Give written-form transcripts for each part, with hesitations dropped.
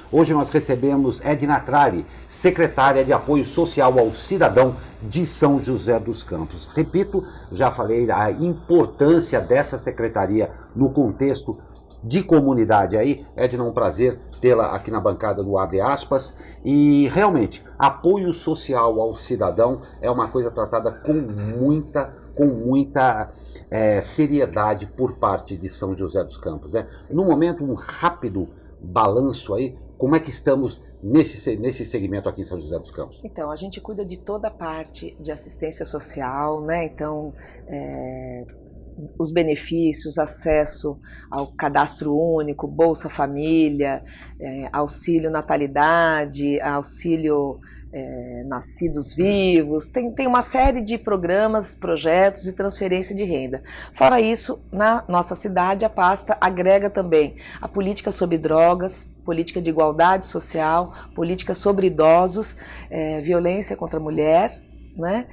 Hoje nós recebemos Edna Trari, secretária de Apoio Social ao Cidadão de São José dos Campos. Repito, já falei a importância dessa secretaria no contexto de comunidade aí. Edna, um prazer tê-la aqui na bancada do Abre Aspas. E realmente, apoio social ao cidadão é uma coisa tratada com muita seriedade por parte de São José dos Campos, né? No momento, um rápido balanço aí, como é que estamos nesse segmento aqui em São José dos Campos? Então, a gente cuida de toda a parte de assistência social, né? Então, os benefícios, acesso ao cadastro único, Bolsa Família, auxílio natalidade, auxílio nascidos vivos, tem uma série de programas, projetos de transferência de renda. Fora isso, na nossa cidade, a pasta agrega também a política sobre drogas, política de igualdade social, política sobre idosos, violência contra a mulher, né?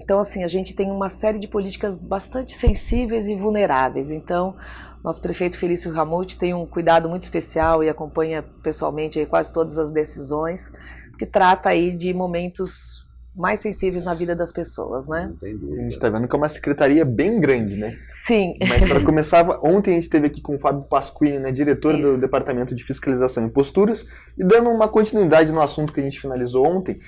Então, assim, a gente tem uma série de políticas bastante sensíveis e vulneráveis. Então, nosso prefeito Felício Ramute tem um cuidado muito especial e acompanha pessoalmente aí quase todas as decisões, que trata aí de momentos mais sensíveis na vida das pessoas, né? Não tem dúvida. A gente está vendo que é uma secretaria bem grande, né? Sim. Mas para começar, ontem a gente esteve aqui com o Fábio Pasquini, né, diretor do Departamento de Fiscalização e Posturas, e dando uma continuidade no assunto que a gente finalizou ontem,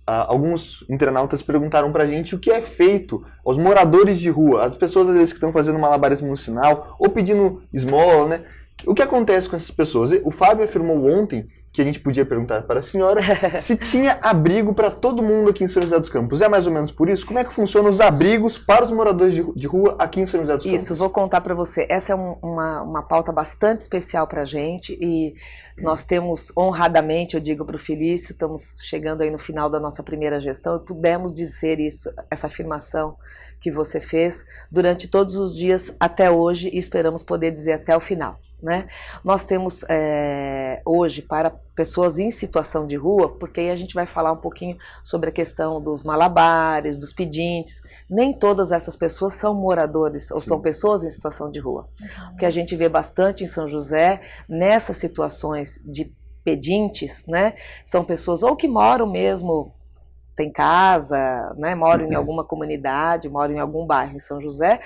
alguns internautas perguntaram pra gente o que é feito aos moradores de rua, as pessoas às vezes que estão fazendo malabarismo no sinal ou pedindo esmola, né? O que acontece com essas pessoas? O Fábio afirmou ontem que a gente podia perguntar para a senhora se tinha abrigo para todo mundo aqui em São José dos Campos. É mais ou menos por isso? Como é que funcionam os abrigos para os moradores de rua aqui em São José dos Campos? Isso, vou contar para você. Essa é uma pauta bastante especial para a gente e nós temos, honradamente, eu digo para o Felício, estamos chegando aí no final da nossa primeira gestão e pudemos dizer isso, essa afirmação que você fez durante todos os dias até hoje e esperamos poder dizer até o final. Né? Nós temos hoje para pessoas em situação de rua, porque aí a gente vai falar um pouquinho sobre a questão dos malabares, dos pedintes. Nem todas essas pessoas são moradores ou são pessoas em situação de rua. O que a gente vê bastante em São José, nessas situações de pedintes, né, são pessoas ou que moram mesmo, tem casa, né, moram em alguma comunidade, moram em algum bairro em São José,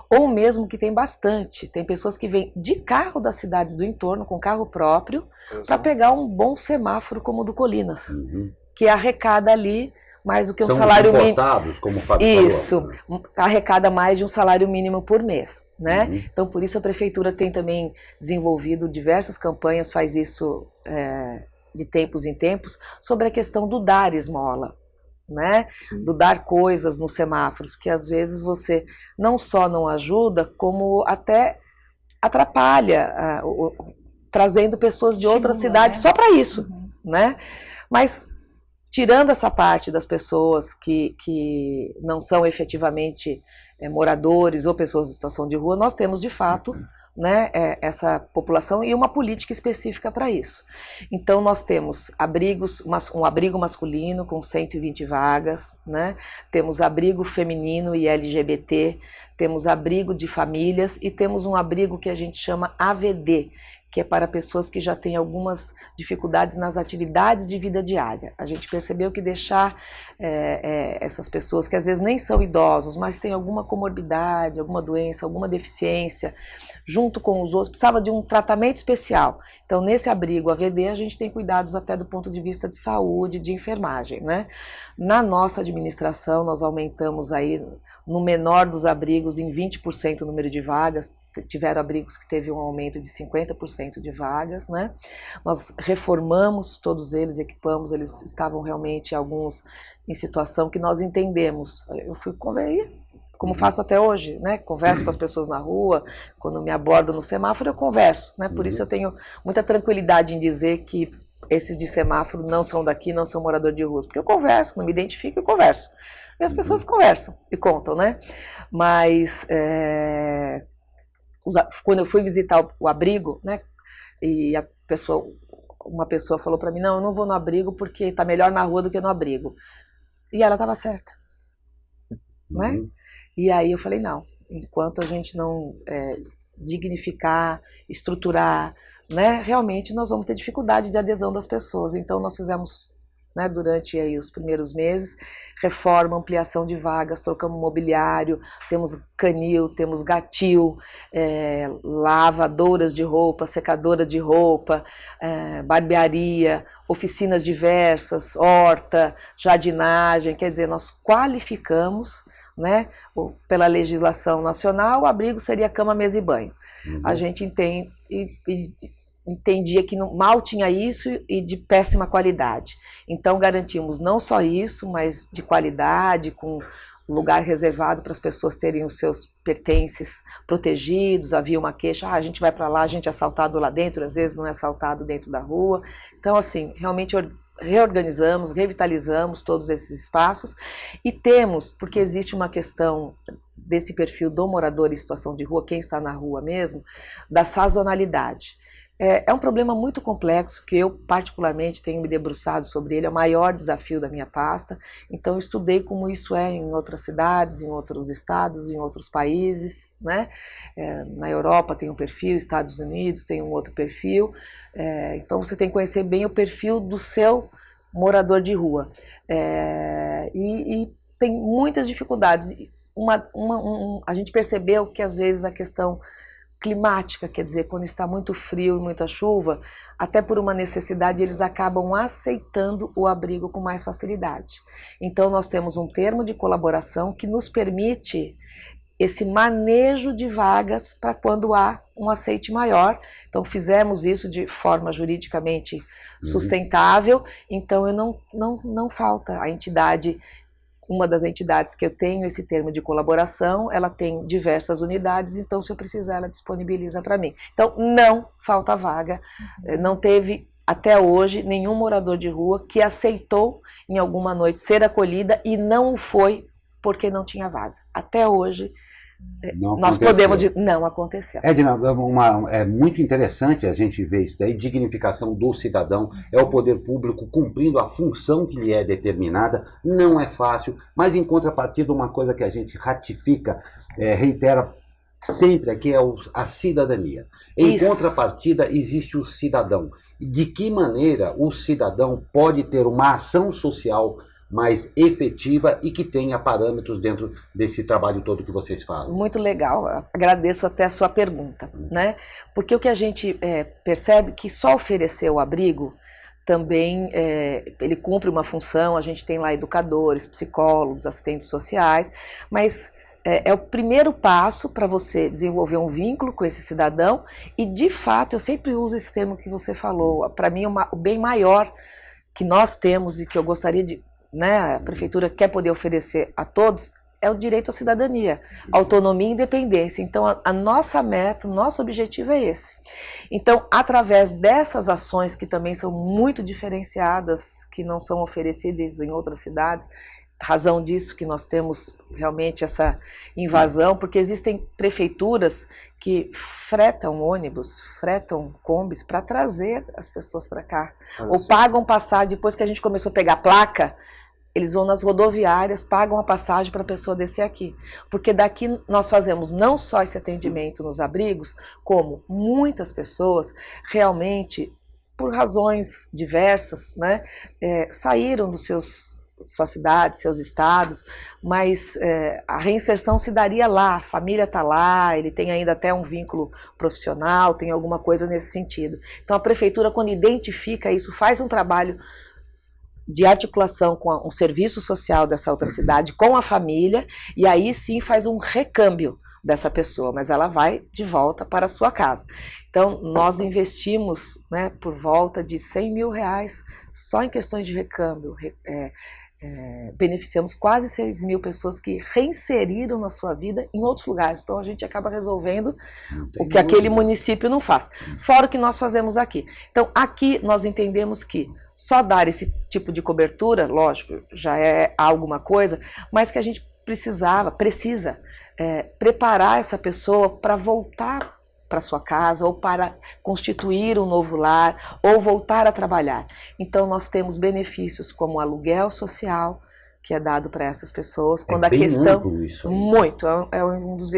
ou mesmo que tem bastante. Tem pessoas que vêm de carro das cidades do entorno, com carro próprio, para pegar um bom semáforo como o do Colinas, que arrecada ali mais do que um salário mínimo. Como o Fábio Isso, arrecada mais de um salário mínimo por mês, né? Então, por isso a prefeitura tem também desenvolvido diversas campanhas, faz isso de tempos em tempos, sobre a questão do dar esmola. Né? Do dar coisas nos semáforos, que às vezes você não só não ajuda, como até atrapalha, trazendo pessoas de outras cidades só para isso, né? Mas tirando essa parte das pessoas que não são efetivamente moradores ou pessoas em situação de rua, nós temos de fato, né, essa população e uma política específica para isso. Então nós temos um abrigo masculino com 120 vagas, né? Temos abrigo feminino e LGBT, temos abrigo de famílias e temos um abrigo que a gente chama AVD, que é para pessoas que já têm algumas dificuldades nas atividades de vida diária. A gente percebeu que deixar essas pessoas que às vezes nem são idosos, mas têm alguma comorbidade, alguma doença, alguma deficiência, junto com os outros, precisava de um tratamento especial. Então, nesse abrigo AVD, a gente tem cuidados até do ponto de vista de saúde, de enfermagem, né? Na nossa administração, nós aumentamos aí, no menor dos abrigos, em 20% o número de vagas. Tiveram abrigos que teve um aumento de 50% de vagas, né? Nós reformamos todos eles, equipamos, eles estavam realmente alguns em situação que nós entendemos. Eu fui conversar, como faço até hoje, né? Converso com as pessoas na rua, quando me abordam no semáforo eu converso, né? Por isso eu tenho muita tranquilidade em dizer que esses de semáforo não são daqui, não são morador de ruas, porque eu converso, não me identifico e converso. E as pessoas conversam e contam, né? Mas quando eu fui visitar o abrigo, né, e uma pessoa falou para mim, não, eu não vou no abrigo porque tá melhor na rua do que no abrigo. E ela estava certa, né? E aí eu falei, não, enquanto a gente não dignificar, estruturar, né, realmente nós vamos ter dificuldade de adesão das pessoas. Então nós fizemos, né, durante aí os primeiros meses, reforma, ampliação de vagas, trocamos mobiliário, temos canil, temos gatil, lavadoras de roupa, secadora de roupa, barbearia, oficinas diversas, horta, jardinagem, quer dizer, nós qualificamos, né, pela legislação nacional, o abrigo seria cama, mesa e banho. A gente entendia que mal tinha isso e de péssima qualidade. Então garantimos não só isso, mas de qualidade, com lugar reservado para as pessoas terem os seus pertences protegidos. Havia uma queixa, a gente vai para lá, a gente é assaltado lá dentro, às vezes não é assaltado dentro da rua. Então, assim, realmente reorganizamos, revitalizamos todos esses espaços e temos, porque existe uma questão desse perfil do morador em situação de rua, quem está na rua mesmo, da sazonalidade. É um problema muito complexo que eu particularmente tenho me debruçado sobre ele, é o maior desafio da minha pasta, então eu estudei como isso é em outras cidades, em outros estados, em outros países, né? Na Europa tem um perfil, Estados Unidos tem um outro perfil, então você tem que conhecer bem o perfil do seu morador de rua, e tem muitas dificuldades. A gente percebeu que às vezes a questão climática, quer dizer, quando está muito frio e muita chuva, até por uma necessidade, eles acabam aceitando o abrigo com mais facilidade. Então, nós temos um termo de colaboração que nos permite esse manejo de vagas para quando há um aceite maior. Então, fizemos isso de forma juridicamente sustentável, então não falta a entidade. Uma das entidades que eu tenho esse termo de colaboração, ela tem diversas unidades, então se eu precisar ela disponibiliza para mim. Então não falta vaga, não teve até hoje nenhum morador de rua que aceitou em alguma noite ser acolhida e não o foi porque não tinha vaga. Até hoje nós podemos dizer, não aconteceu. Edna, é muito interessante a gente ver isso daí, dignificação do cidadão, é o poder público cumprindo a função que lhe é determinada, não é fácil, mas em contrapartida uma coisa que a gente ratifica, reitera sempre aqui é a cidadania. Em contrapartida existe o cidadão. De que maneira o cidadão pode ter uma ação social mais efetiva e que tenha parâmetros dentro desse trabalho todo que vocês fazem? Muito legal, agradeço até a sua pergunta, né? Porque o que a gente percebe que só oferecer o abrigo também ele cumpre uma função, a gente tem lá educadores, psicólogos, assistentes sociais, mas é o primeiro passo para você desenvolver um vínculo com esse cidadão e, de fato, eu sempre uso esse termo que você falou, para mim o bem maior que nós temos e que eu gostaria de, né, a prefeitura quer poder oferecer a todos, é o direito à cidadania, autonomia e independência. Então, a nossa meta, o nosso objetivo é esse. Então, através dessas ações que também são muito diferenciadas, que não são oferecidas em outras cidades, razão disso que nós temos realmente essa invasão, porque existem prefeituras que fretam ônibus, fretam combis para trazer as pessoas para cá, ou pagam passagem, depois que a gente começou a pegar placa, eles vão nas rodoviárias, pagam a passagem para a pessoa descer aqui. Porque daqui nós fazemos não só esse atendimento nos abrigos, como muitas pessoas realmente, por razões diversas, né, saíram dos suas cidades, seus estados, mas a reinserção se daria lá, a família está lá, ele tem ainda até um vínculo profissional, tem alguma coisa nesse sentido. Então a prefeitura, quando identifica isso, faz um trabalho de articulação com um serviço social dessa outra cidade, com a família, e aí sim faz um recâmbio dessa pessoa, mas ela vai de volta para a sua casa. Então, nós investimos, né, por volta de R$100 mil só em questões de recâmbio. Beneficiamos quase 6 mil pessoas que reinseriram na sua vida em outros lugares. Então, a gente acaba resolvendo o que aquele município não faz. Fora o que nós fazemos aqui. Então, aqui nós entendemos que só dar esse tipo de cobertura, lógico, já é alguma coisa, mas que a gente precisa preparar essa pessoa para voltar para sua casa ou para constituir um novo lar ou voltar a trabalhar. Então nós temos benefícios como aluguel social que é dado para essas pessoas, quando a questão amplo isso aí. Muito, é um dos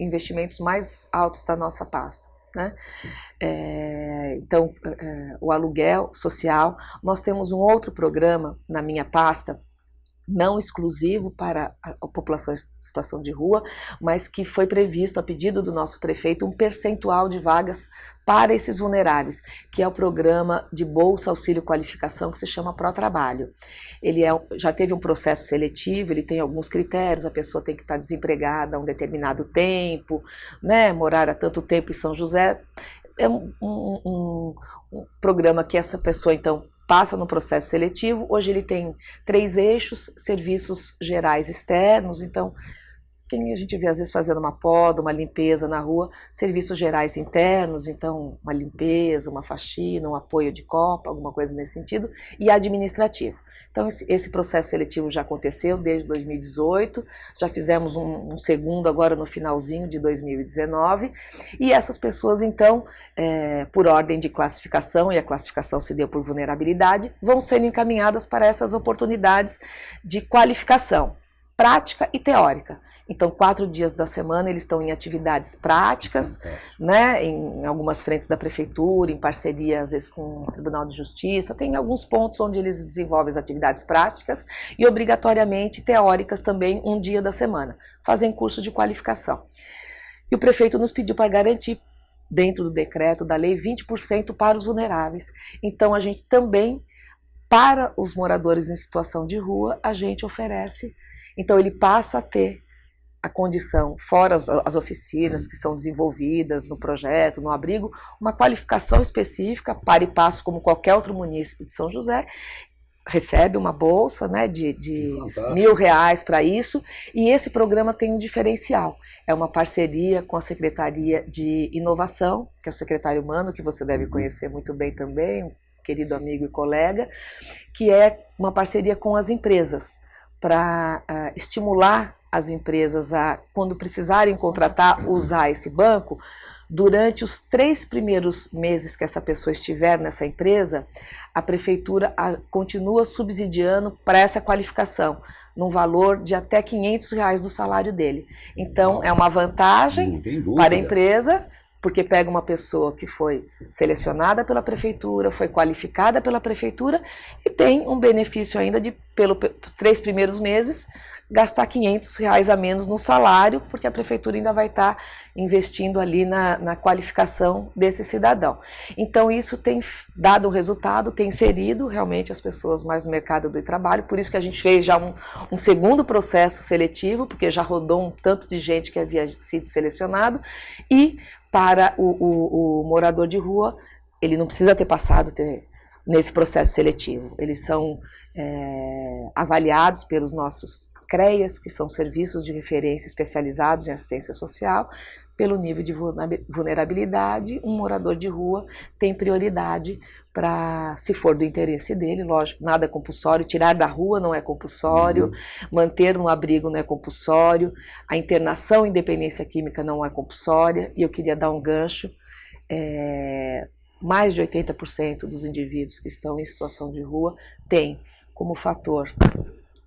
investimentos mais altos da nossa pasta. né? Então, o aluguel social. Nós temos um outro programa na minha pasta, não exclusivo para a população em situação de rua, mas que foi previsto, a pedido do nosso prefeito, um percentual de vagas para esses vulneráveis, que é o programa de Bolsa Auxílio Qualificação, que se chama Pró-Trabalho. Ele já teve um processo seletivo, ele tem alguns critérios, a pessoa tem que estar desempregada há um determinado tempo, né, morar há tanto tempo em São José. É um programa que essa pessoa, então, passa no processo seletivo. Hoje ele tem 3 eixos: serviços gerais externos, então quem a gente vê às vezes fazendo uma poda, uma limpeza na rua, serviços gerais internos, então uma limpeza, uma faxina, um apoio de copa, alguma coisa nesse sentido, e administrativo. Então esse processo seletivo já aconteceu desde 2018, já fizemos um segundo agora no finalzinho de 2019, e essas pessoas então, por ordem de classificação, e a classificação se deu por vulnerabilidade, vão sendo encaminhadas para essas oportunidades de qualificação prática e teórica. Então, 4 dias da semana eles estão em atividades práticas, né, em algumas frentes da prefeitura, em parceria às vezes com o Tribunal de Justiça. Tem alguns pontos onde eles desenvolvem as atividades práticas e obrigatoriamente teóricas também, 1 dia da semana. Fazem curso de qualificação. E o prefeito nos pediu para garantir, dentro do decreto da lei, 20% para os vulneráveis. Então, a gente também, para os moradores em situação de rua, a gente oferece. Então, ele passa a ter a condição, fora as oficinas que são desenvolvidas no projeto, no abrigo, uma qualificação específica, para e passo como qualquer outro munícipe de São José, recebe uma bolsa, né, de R$1.000 para isso, e esse programa tem um diferencial. É uma parceria com a Secretaria de Inovação, que é o secretário Mano, que você deve conhecer muito bem também, um querido amigo e colega, que é uma parceria com as empresas, para estimular as empresas a, quando precisarem contratar, usar esse banco. Durante os 3 primeiros meses que essa pessoa estiver nessa empresa, a prefeitura continua subsidiando para essa qualificação, num valor de até R$500 do salário dele. Então, é uma vantagem para a empresa, porque pega uma pessoa que foi selecionada pela prefeitura, foi qualificada pela prefeitura e tem um benefício ainda de, pelos 3 primeiros meses, gastar R$500 a menos no salário, porque a prefeitura ainda vai estar investindo ali na qualificação desse cidadão. Então, isso tem dado resultado, tem inserido realmente as pessoas mais no mercado do trabalho, por isso que a gente fez já um segundo processo seletivo, porque já rodou um tanto de gente que havia sido selecionado, e para o morador de rua, ele não precisa ter passado nesse processo seletivo. Eles são avaliados pelos nossos CREAs, que são serviços de referência especializados em assistência social. Pelo nível de vulnerabilidade, um morador de rua tem prioridade para, se for do interesse dele, lógico, nada é compulsório, tirar da rua não é compulsório, manter no abrigo não é compulsório, a internação em dependência química não é compulsória, e eu queria dar um gancho, mais de 80% dos indivíduos que estão em situação de rua têm como fator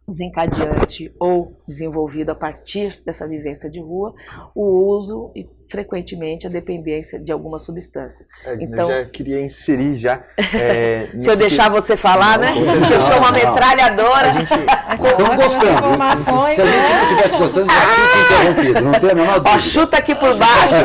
desencadeante ou desenvolvido a partir dessa vivência de rua o uso e frequentemente a dependência de alguma substância. Então, eu já queria inserir já. Se eu deixar você falar, né? Porque eu sou uma metralhadora. Estamos gostando. Informações, se a gente estivesse gostando, já tinha interrompido. Não tem a menor dúvida. Ó, chuta aqui por baixo.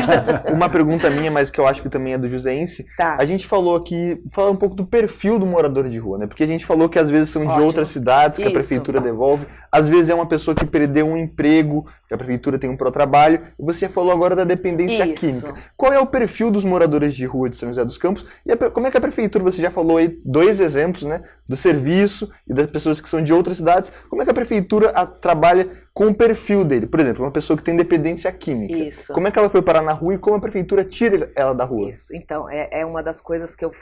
Uma pergunta minha, mas que eu acho que também é do Joséense. Tá. A gente falou aqui, fala um pouco do perfil do morador de rua, né? Porque a gente falou que às vezes são de outras cidades, que a prefeitura devolve. Às vezes é uma pessoa que perdeu um emprego, que a prefeitura tem um pró-trabalho. E você falou agora da dependência química. Qual é o perfil dos moradores de rua de São José dos Campos? E como é que a prefeitura, você já falou aí 2 exemplos, né? Do serviço e das pessoas que são de outras cidades. Como é que a prefeitura trabalha com o perfil dele? Por exemplo, uma pessoa que tem dependência química. Isso. Como é que ela foi parar na rua e como a prefeitura tira ela da rua? Isso. Então, é uma das coisas que eu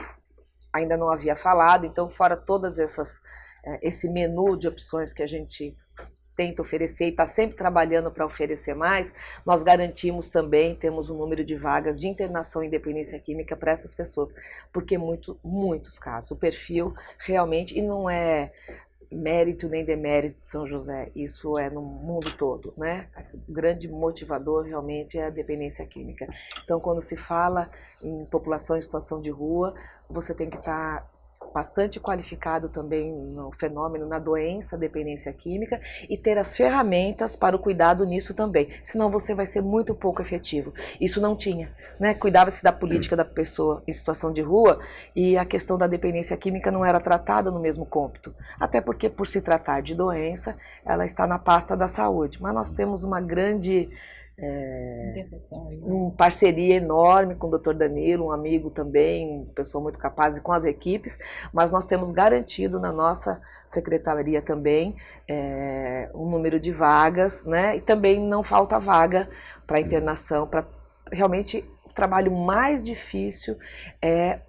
ainda não havia falado. Então, fora todas esse menu de opções que a gente tenta oferecer e está sempre trabalhando para oferecer mais, nós garantimos também, temos um número de vagas de internação em dependência química para essas pessoas, porque muitos casos, o perfil realmente, e não é mérito nem demérito de São José, isso é no mundo todo, né? O grande motivador realmente é a dependência química. Então, quando se fala em população em situação de rua, você tem que estar bastante qualificado também no fenômeno, na doença, dependência química, e ter as ferramentas para o cuidado nisso também, senão você vai ser muito pouco efetivo. Isso não tinha, né? Cuidava-se da política da pessoa em situação de rua e a questão da dependência química não era tratada no mesmo cômpito, até porque por se tratar de doença, ela está na pasta da saúde, mas nós temos uma grande uma parceria enorme com o Dr. Danilo, um amigo também, uma pessoa muito capaz e com as equipes, mas nós temos garantido na nossa secretaria também um número de vagas, né? E também não falta vaga para internação, para realmente o trabalho mais difícil é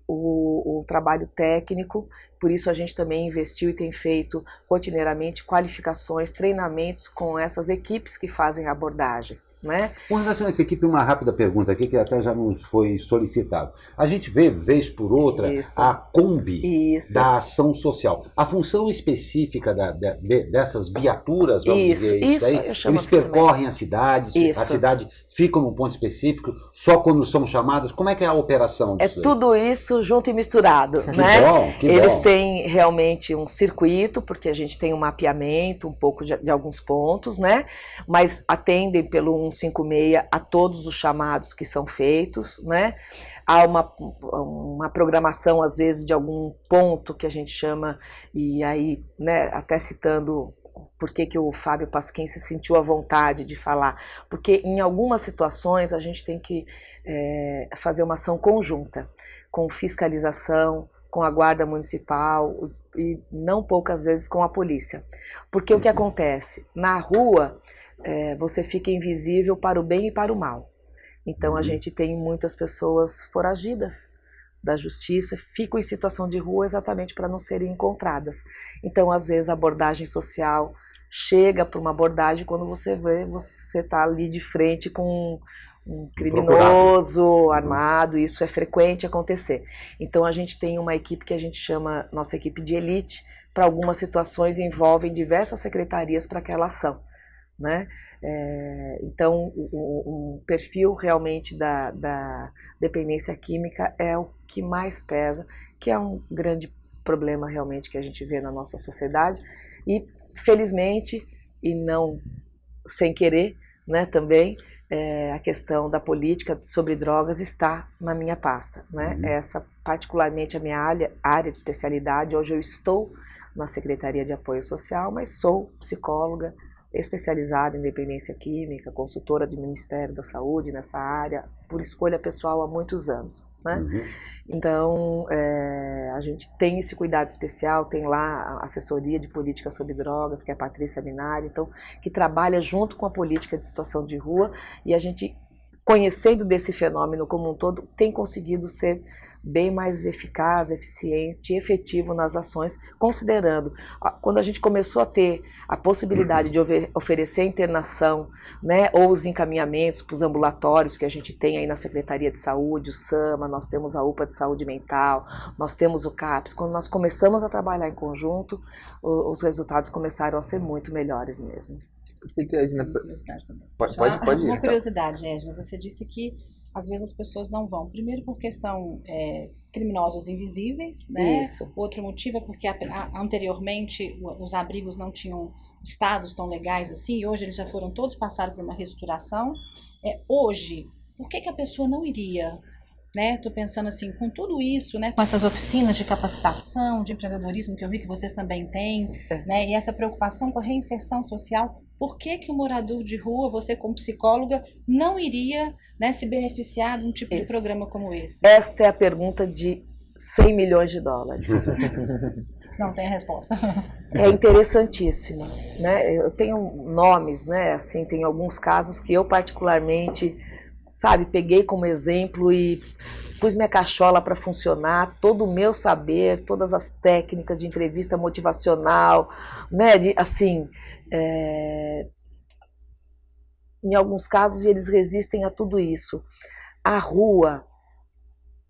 o trabalho técnico, por isso a gente também investiu e tem feito rotineiramente qualificações, treinamentos com essas equipes que fazem a abordagem. Né? Com relação a essa equipe, uma rápida pergunta aqui que até já nos foi solicitado. A gente vê, vez por outra, a Kombi da ação social. A função específica dessas viaturas, vamos dizer isso aí, eles percorrem a cidade fica num ponto específico, só quando são chamadas. Como é que é a operação disso? Tudo isso junto e misturado. Que né? bom, que eles bom. têm realmente um circuito, porque a gente tem um mapeamento um pouco de alguns pontos, né? Mas atendem pelo 156 a todos os chamados que são feitos, né? Há uma programação, às vezes, de algum ponto que a gente chama, e aí, né, até citando por que o Fábio Pasquim se sentiu à vontade de falar, porque em algumas situações a gente tem que fazer uma ação conjunta, com fiscalização, com a guarda municipal e não poucas vezes com a polícia. Porque o que acontece? Na rua, você fica invisível para o bem e para o mal. Então a gente tem muitas pessoas foragidas da justiça, ficam em situação de rua exatamente para não serem encontradas. Então às vezes a abordagem social chega para uma abordagem quando você vê, você está ali de frente com um criminoso armado, isso é frequente acontecer. Então a gente tem uma equipe que a gente chama nossa equipe de elite, para algumas situações envolvem diversas secretarias para aquela ação. Né? Então o perfil realmente da dependência química é o que mais pesa, que é um grande problema realmente que a gente vê na nossa sociedade e felizmente e não sem querer, né, também a questão da política sobre drogas está na minha pasta, né? Essa particularmente a minha área de especialidade. Hoje eu estou na Secretaria de Apoio Social, mas sou psicóloga especializada em dependência química, consultora do Ministério da Saúde nessa área, por escolha pessoal há muitos anos. Né? Então, a gente tem esse cuidado especial, tem lá a assessoria de política sobre drogas, que é a Patrícia Minari, então, que trabalha junto com a política de situação de rua, e a gente, conhecendo desse fenômeno como um todo, tem conseguido ser bem mais eficaz, eficiente e efetivo nas ações, considerando, quando a gente começou a ter a possibilidade de oferecer internação, né, ou os encaminhamentos para os ambulatórios que a gente tem aí na Secretaria de Saúde, o SAMA, nós temos a UPA de Saúde Mental, nós temos o CAPS, quando nós começamos a trabalhar em conjunto, os resultados começaram a ser muito melhores mesmo. Pode ir. Uma curiosidade, Edna, você disse que às vezes as pessoas não vão. Primeiro por questão criminosos invisíveis, né? Isso. Outro motivo é porque anteriormente os abrigos não tinham estados tão legais assim, e hoje eles já foram todos passados por uma reestruturação. Hoje, por que a pessoa não iria? Estou pensando assim, com tudo isso, né, com essas oficinas de capacitação, de empreendedorismo que eu vi que vocês também têm, né, e essa preocupação com a reinserção social, por que o morador de rua, você como psicóloga, não iria, né, se beneficiar de um tipo de programa como esse? Esta é a pergunta de 100 milhões de dólares. Não tem a resposta. É interessantíssima, né? Eu tenho nomes, né? Assim, tem alguns casos que eu particularmente, peguei como exemplo e pus minha cachola para funcionar, todo o meu saber, todas as técnicas de entrevista motivacional, né? Em alguns casos eles resistem a tudo isso. A rua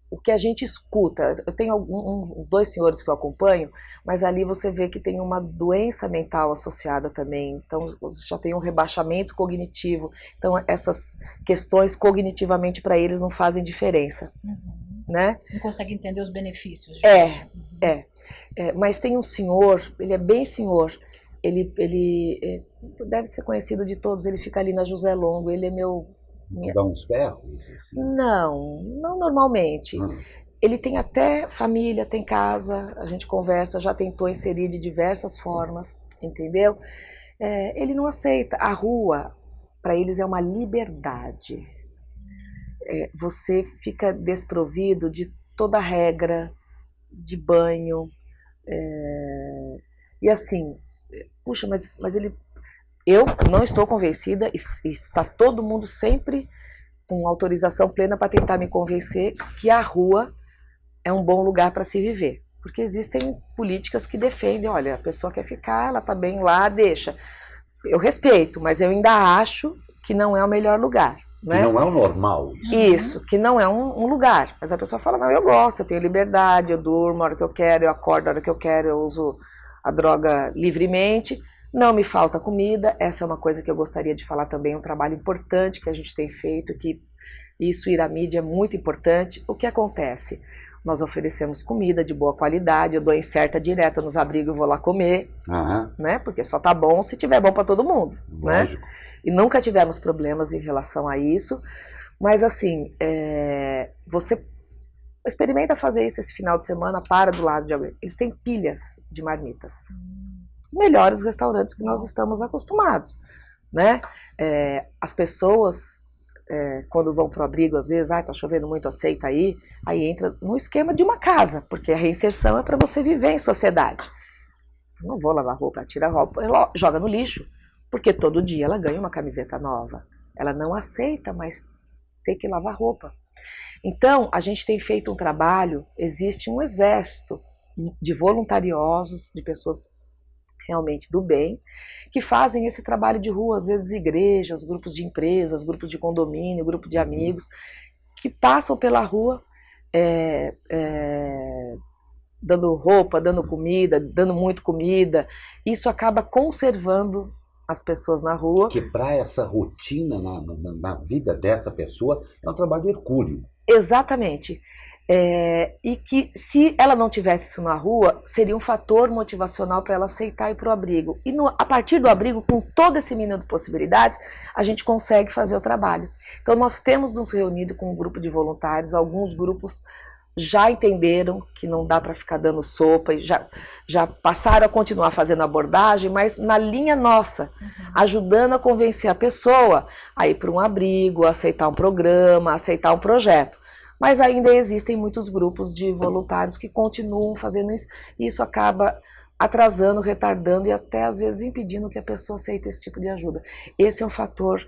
o que a gente escuta, eu tenho dois senhores que eu acompanho, mas ali você vê que tem uma doença mental associada também, então você já tem um rebaixamento cognitivo, então essas questões cognitivamente para eles não fazem diferença, né? Não consegue entender os benefícios. Mas tem um senhor, ele é bem senhor, ele deve ser conhecido de todos, ele fica ali na José Longo, ele é meu... Dá uns berros? Não normalmente. Ele tem até família, tem casa, a gente conversa, já tentou inserir de diversas formas, entendeu? Ele não aceita. A rua, para eles, é uma liberdade. Você fica desprovido de toda regra, de banho. E assim, puxa, mas ele... Eu não estou convencida, e está todo mundo sempre com autorização plena para tentar me convencer que a rua é um bom lugar para se viver. Porque existem políticas que defendem, olha, a pessoa quer ficar, ela está bem lá, deixa. Eu respeito, mas eu ainda acho que não é o melhor lugar. Né? Que não é o normal. Isso, que não é um lugar. Mas a pessoa fala, não, eu gosto, eu tenho liberdade, eu durmo a hora que eu quero, eu acordo a hora que eu quero, eu uso a droga livremente. Não me falta comida, essa é uma coisa que eu gostaria de falar também, um trabalho importante que a gente tem feito, que isso ir à mídia é muito importante. O que acontece? Nós oferecemos comida de boa qualidade, eu dou inserta direta nos abrigos e vou lá comer, né? Porque só tá bom se tiver bom para todo mundo, lógico, né? E nunca tivemos problemas em relação a isso, mas assim, você experimenta fazer isso esse final de semana, para do lado de alguém. Eles têm pilhas de marmitas. Os melhores restaurantes que nós estamos acostumados, né? As pessoas, quando vão para o abrigo, às vezes, tá chovendo muito, aceita aí entra no esquema de uma casa, porque a reinserção é para você viver em sociedade. Eu não vou lavar roupa, tira a roupa, ela joga no lixo, porque todo dia ela ganha uma camiseta nova. Ela não aceita mais ter que lavar roupa. Então, a gente tem feito um trabalho, existe um exército de voluntariosos, de pessoas realmente do bem, que fazem esse trabalho de rua, às vezes igrejas, grupos de empresas, grupos de condomínio, grupo de amigos, que passam pela rua dando roupa, dando comida, dando muito comida. Isso acaba conservando as pessoas na rua. Quebrar essa rotina na vida dessa pessoa é um trabalho hercúleo. Exatamente. E que se ela não tivesse isso na rua, seria um fator motivacional para ela aceitar ir para o abrigo. E a partir do abrigo, com todo esse mínimo de possibilidades, a gente consegue fazer o trabalho. Então nós temos nos reunido com um grupo de voluntários, alguns grupos já entenderam que não dá para ficar dando sopa, e já passaram a continuar fazendo abordagem, mas na linha nossa, ajudando a convencer a pessoa a ir para um abrigo, a aceitar um programa, a aceitar um projeto. Mas ainda existem muitos grupos de voluntários que continuam fazendo isso, e isso acaba atrasando, retardando e até às vezes impedindo que a pessoa aceite esse tipo de ajuda. Esse é um fator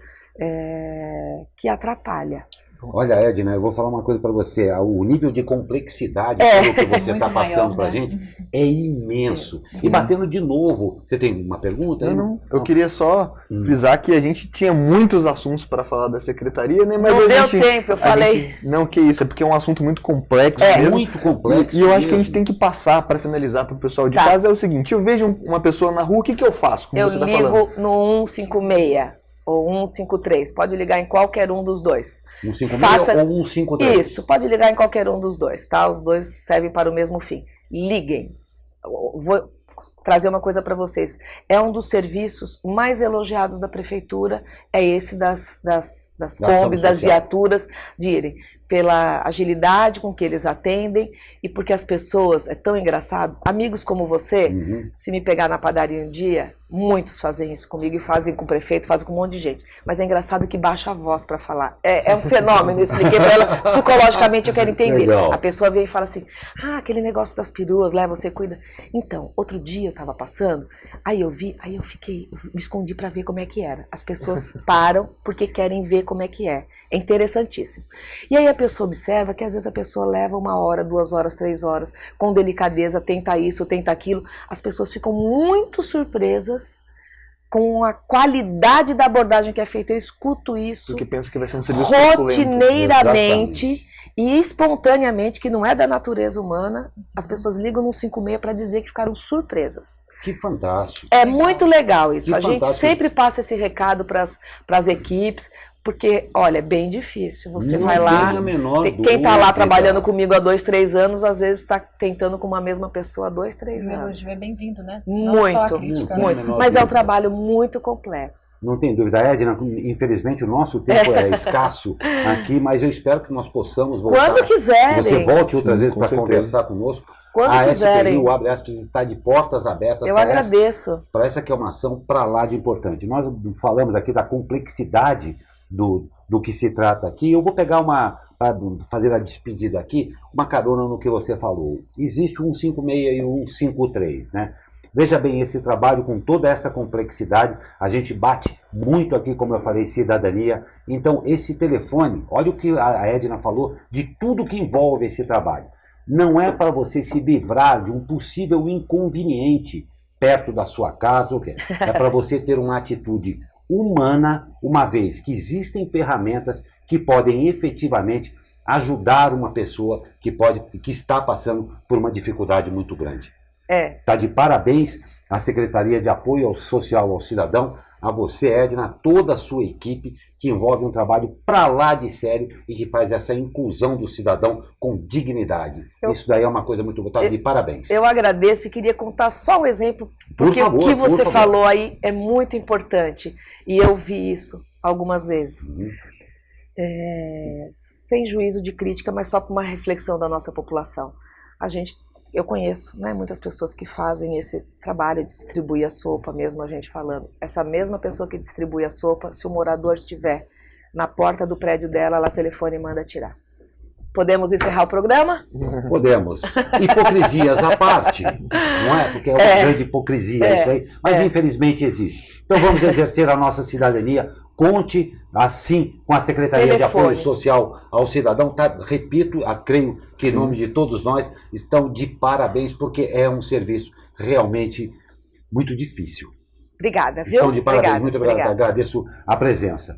que atrapalha. Olha, Edna, eu vou falar uma coisa para você. O nível de complexidade pelo que você está passando para a gente é imenso. E batendo de novo, você tem uma pergunta? Não. Eu queria só frisar que a gente tinha muitos assuntos para falar da secretaria, né? Mas não deu tempo, eu falei. Não, que isso, é porque é um assunto muito complexo mesmo. Muito complexo. E eu acho que a gente tem que passar, para finalizar para o pessoal de casa, é o seguinte: eu vejo uma pessoa na rua, o que eu faço? Como eu você tá ligo falando? no 156. Ou 153, pode ligar em qualquer um dos dois. 156 ou 153? Isso, pode ligar em qualquer um dos dois, tá? Os dois servem para o mesmo fim. Liguem. Vou trazer uma coisa para vocês. É um dos serviços mais elogiados da prefeitura, é esse das combis, das viaturas, de irem. Pela agilidade com que eles atendem e porque as pessoas, é tão engraçado, amigos como você, se me pegar na padaria um dia, muitos fazem isso comigo e fazem com o prefeito, fazem com um monte de gente, mas é engraçado que baixa a voz para falar, é um fenômeno, eu expliquei para ela, psicologicamente eu quero entender. Legal. A pessoa vem e fala assim, aquele negócio das peruas, lá você cuida. Então, outro dia eu estava passando, aí eu me escondi para ver como é que era. As pessoas param porque querem ver como é que é interessantíssimo. E aí a pessoa observa que às vezes a pessoa leva 1 hora, 2 horas, 3 horas, com delicadeza, tenta isso, tenta aquilo. As pessoas ficam muito surpresas com a qualidade da abordagem que é feita. Eu escuto isso Porque pensa que vai ser um serviço rotineiramente e espontaneamente, que não é da natureza humana. As pessoas ligam no 56 para dizer que ficaram surpresas. Que fantástico. É muito legal isso. A gente fantástico. sempre passa esse recado para as equipes, porque, olha, é bem difícil. Você Não vai lá, tem a menor quem está lá dúvida. trabalhando comigo há 2, 3 anos, às vezes está tentando com uma mesma pessoa há 2, 3 O anos. elogio é bem-vindo, né? Não só a Muito, crítica, né? muito. menor Mas é um dúvida. trabalho muito complexo. Não tem dúvida, Edna, infelizmente o nosso tempo é escasso aqui, mas eu espero que nós possamos voltar. Quando quiserem. Que você volte outras Sim, vezes com para certeza. conversar conosco. Quando A quiserem. SPI, o Abre Aspas, está de portas abertas. Eu para agradeço. Para essa que é uma ação para lá de importante. Nós falamos aqui da complexidade do que se trata aqui. Eu vou pegar para fazer a despedida aqui, uma carona no que você falou. Existe o 156 e o 153, né? Veja bem, esse trabalho com toda essa complexidade, a gente bate muito aqui, como eu falei, cidadania. Então, esse telefone, olha o que a Edna falou, de tudo que envolve esse trabalho. Não é para você se livrar de um possível inconveniente perto da sua casa, o quê? É para você ter uma atitude humana, uma vez que existem ferramentas que podem efetivamente ajudar uma pessoa que está passando por uma dificuldade muito grande. Está de parabéns à Secretaria de Apoio Social ao Cidadão, a você, Edna, a toda a sua equipe, que envolve um trabalho para lá de sério e que faz essa inclusão do cidadão com dignidade. Isso daí é uma coisa muito boa. De parabéns. Eu agradeço e queria contar só um exemplo, porque o que você falou aí é muito importante. E eu vi isso algumas vezes. Sem juízo de crítica, mas só para uma reflexão da nossa população. Eu conheço, né, muitas pessoas que fazem esse trabalho de distribuir a sopa, mesmo a gente falando. Essa mesma pessoa que distribui a sopa, se o morador estiver na porta do prédio dela, ela telefona e manda tirar. Podemos encerrar o programa? Podemos. Hipocrisias à parte, não é? Porque é uma grande hipocrisia isso aí, mas infelizmente existe. Então vamos exercer a nossa cidadania. Conte, assim, com a Secretaria de Apoio Social ao Cidadão. Repito, creio que em nome de todos nós estão de parabéns, porque é um serviço realmente muito difícil. Obrigada, viu? Estão de parabéns, Obrigada, muito obrigado. Agradeço a presença.